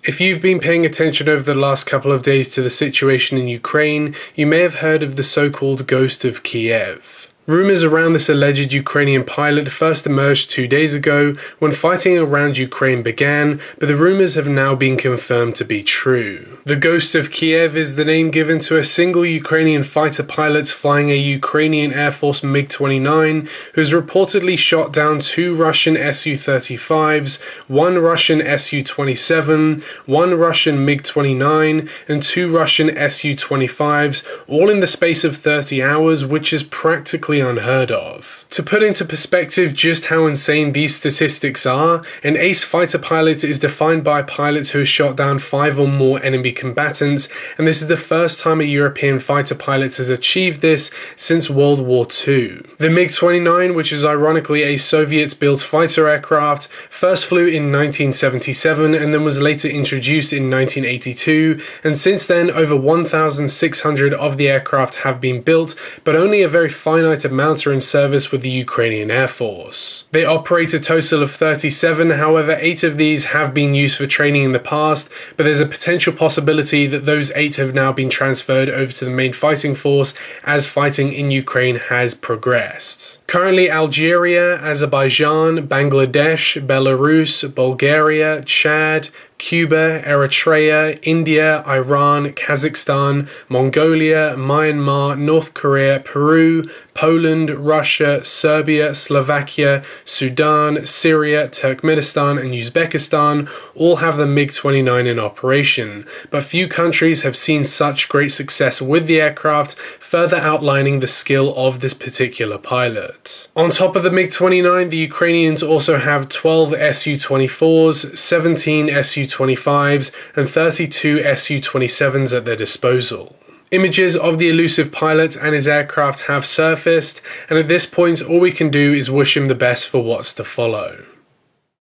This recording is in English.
If you've been paying attention over the last couple of days to the situation in Ukraine, you may have heard of the so-called Ghost of Kiev. Rumours around this alleged Ukrainian pilot first emerged 2 days ago when fighting around Ukraine began, but the rumours have now been confirmed to be true. The Ghost of Kiev is the name given to a single Ukrainian fighter pilot flying a Ukrainian Air Force MiG-29 who has reportedly shot down 2 Russian Su-35s, 1 Russian Su-27, 1 Russian MiG-29 and 2 Russian Su-25s, all in the space of 30 hours, which is practically unheard of. To put into perspective just how insane these statistics are, an ace fighter pilot is defined by a pilot who has shot down 5 or more enemy combatants, and this is the first time a European fighter pilot has achieved this since World War II. The MiG-29, which is ironically a Soviet-built fighter aircraft, first flew in 1977 and then was later introduced in 1982, and since then over 1,600 of the aircraft have been built, but only a very finite amount are in service with the Ukrainian Air Force. They operate a total of 37, however 8 of these have been used for training in the past, but there's a potential possibility that those 8 have now been transferred over to the main fighting force as fighting in Ukraine has progressed. Currently Algeria, Azerbaijan, Bangladesh, Belarus, Bulgaria, Chad, Cuba, Eritrea, India, Iran, Kazakhstan, Mongolia, Myanmar, North Korea, Peru, Poland, Russia, Serbia, Slovakia, Sudan, Syria, Turkmenistan and Uzbekistan all have the MiG-29 in operation, but few countries have seen such great success with the aircraft, further outlining the skill of this particular pilot. On top of the MiG-29, the Ukrainians also have 12 Su-24s, 17 Su-25s and 32 Su-27s at their disposal. Images of the elusive pilot and his aircraft have surfaced, and at this point all we can do is wish him the best for what's to follow.